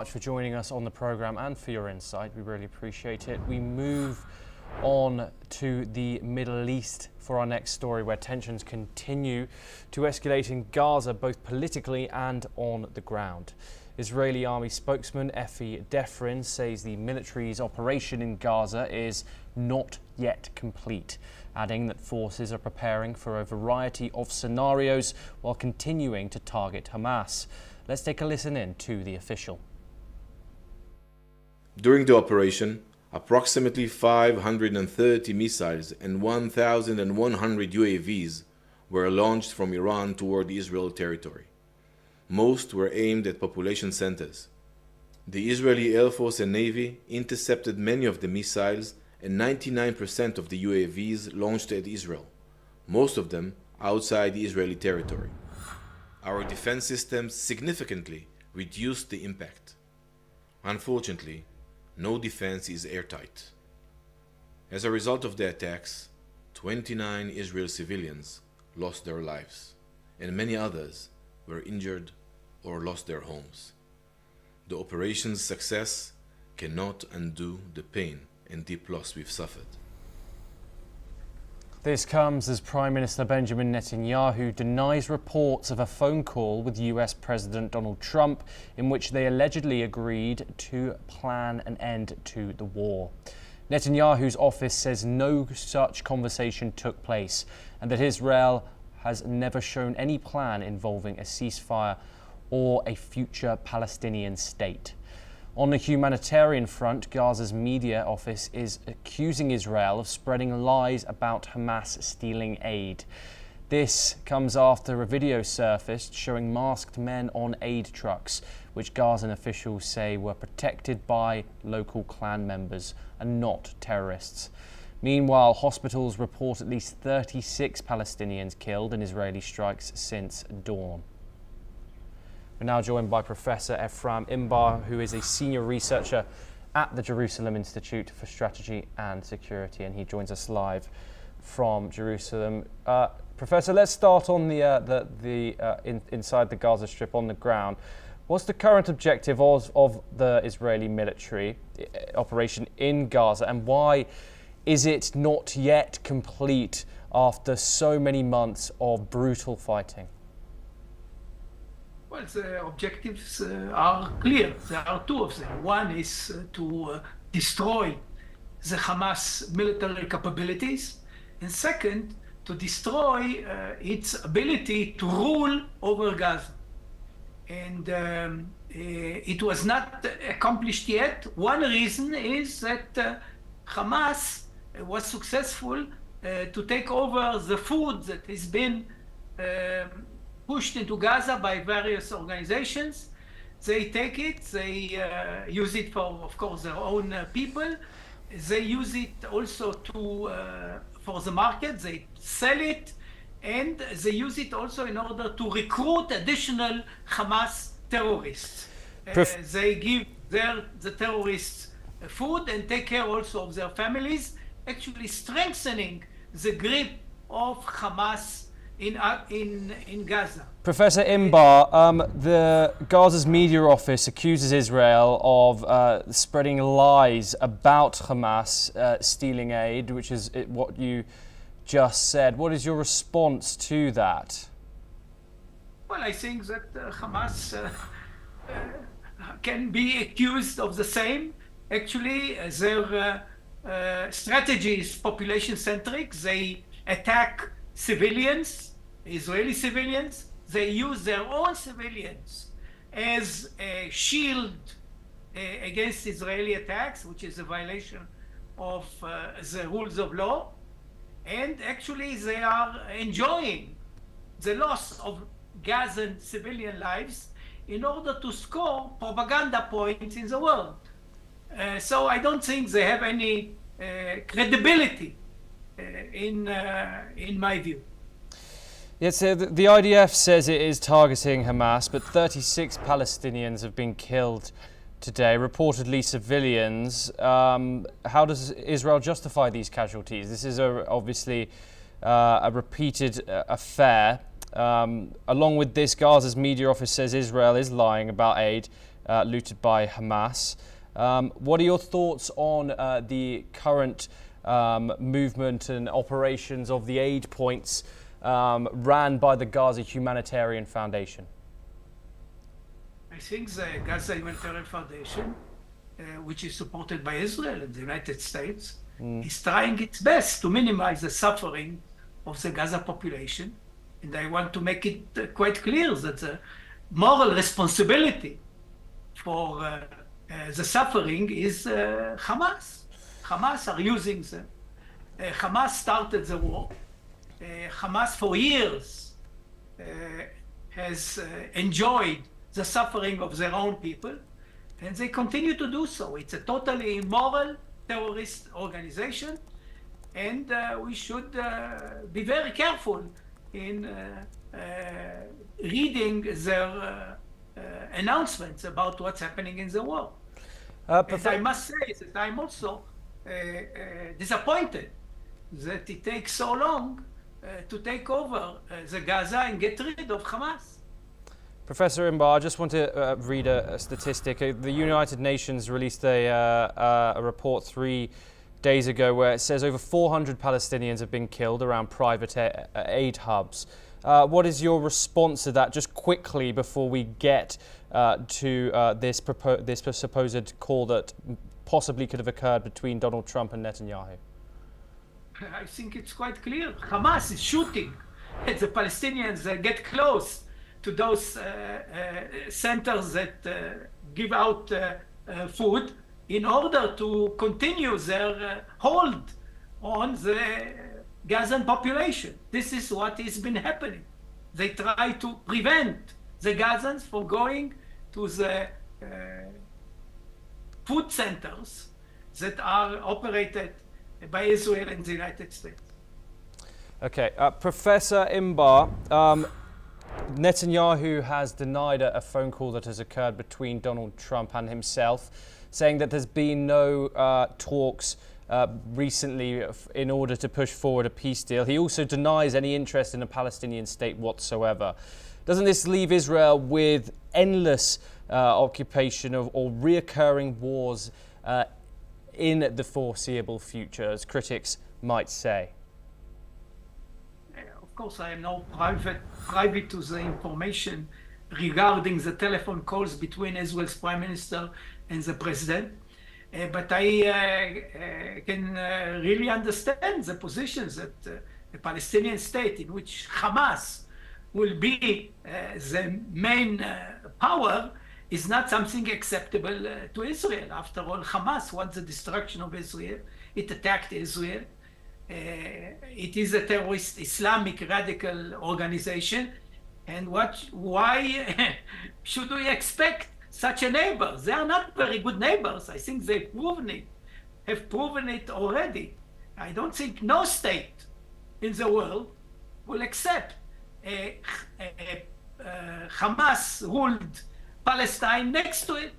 Much for joining us on the programme and for your insight. We really appreciate it. We move on to the Middle East for our next story, where tensions continue to escalate in Gaza, both politically and on the ground. Israeli army spokesman Efi Defrin says the military's operation in Gaza is not yet complete, adding that forces are preparing for a variety of scenarios while continuing to target Hamas. Let's take a listen in to the official. During the operation, approximately 530 missiles and 1,100 UAVs were launched from Iran toward Israel territory. Most were aimed at population centers. The Israeli Air Force and Navy intercepted many of the missiles and 99% of the UAVs launched at Israel, most of them outside the Israeli territory. Our defense systems significantly reduced the impact. Unfortunately, no defense is airtight. As a result of the attacks, 29 Israeli civilians lost their lives, and many others were injured or lost their homes. The operation's success cannot undo the pain and deep loss we've suffered. This comes as Prime Minister Benjamin Netanyahu denies reports of a phone call with US President Donald Trump in which they allegedly agreed to plan an end to the war. Netanyahu's office says no such conversation took place and that Israel has never shown any plan involving a ceasefire or a future Palestinian state. On the humanitarian front, Gaza's media office is accusing Israel of spreading lies about Hamas stealing aid. This comes after a video surfaced showing masked men on aid trucks, which Gazan officials say were protected by local clan members and not terrorists. Meanwhile, hospitals report at least 36 Palestinians killed in Israeli strikes since dawn. We're now joined by Professor Ephraim Imbar, who is a senior researcher at the Jerusalem Institute for Strategy and Security, and he joins us live from Jerusalem. Professor, let's start on inside the Gaza Strip on the ground. What's the current objective of the Israeli military operation in Gaza, and why is it not yet complete after so many months of brutal fighting? Well, the objectives are clear. There are two of them. One is to destroy the Hamas military capabilities, and second, to destroy its ability to rule over Gaza. And it was not accomplished yet. One reason is that Hamas was successful to take over the food that has been pushed into Gaza by various organizations. They take it, they use it for, of course, their own people. They use it also for the market, they sell it, and they use it also in order to recruit additional Hamas terrorists. They give the terrorists food and take care also of their families, actually strengthening the grip of Hamas in Gaza. Professor Imbar, the Gaza's media office accuses Israel of spreading lies about Hamas stealing aid, which is what you just said. What is your response to that? Well, I think that Hamas can be accused of the same. Actually, their strategy is population-centric. They attack civilians, Israeli civilians. They use their own civilians as a shield against Israeli attacks, which is a violation of the rules of law. And actually, they are enjoying the loss of Gazan civilian lives in order to score propaganda points in the world. So I don't think they have any credibility in my view. Yes, the IDF says it is targeting Hamas, but 36 Palestinians have been killed today, reportedly civilians. How does Israel justify these casualties? This is obviously a repeated affair. Along with this, Gaza's media office says Israel is lying about aid looted by Hamas. What are your thoughts on the current movement and operations of the aid points ran by the Gaza Humanitarian Foundation? I think the Gaza Humanitarian Foundation, which is supported by Israel and the United States, is trying its best to minimize the suffering of the Gaza population. And I want to make it quite clear that the moral responsibility for the suffering is Hamas. Hamas are using them. Hamas started the war. Hamas for years has enjoyed the suffering of their own people, and they continue to do so. It's a totally immoral terrorist organization, and we should be very careful in reading their announcements about what's happening in the war. And I must say that I'm also disappointed that it takes so long to take over the Gaza and get rid of Hamas. Professor Imbar, I just want to read a statistic. The United Nations released a report 3 days ago where it says over 400 Palestinians have been killed around private aid hubs. What is your response to that, just quickly, before we get to this supposed call that possibly could have occurred between Donald Trump and Netanyahu? I think it's quite clear. Hamas is shooting at the Palestinians that get close to those centers that give out food in order to continue their hold on the Gazan population. This is what has been happening. They try to prevent the Gazans from going to the food centers that are operated by Israel and the United States. Okay, Professor Imbar, Netanyahu has denied a phone call that has occurred between Donald Trump and himself, saying that there's been no talks recently in order to push forward a peace deal. He also denies any interest in a Palestinian state whatsoever. Doesn't this leave Israel with endless occupation or reoccurring wars in the foreseeable future, as critics might say? Of course, I am no privy to the information regarding the telephone calls between Israel's prime minister and the president. But I can really understand the positions that the Palestinian state, in which Hamas will be the main power, is not something acceptable to Israel. After all, Hamas wants the destruction of Israel. It attacked Israel. It is a terrorist Islamic radical organization. And why should we expect such a neighbor? They are not very good neighbors. I think have proven it already. I don't think no state in the world will accept a Hamas-ruled Palestine next to it.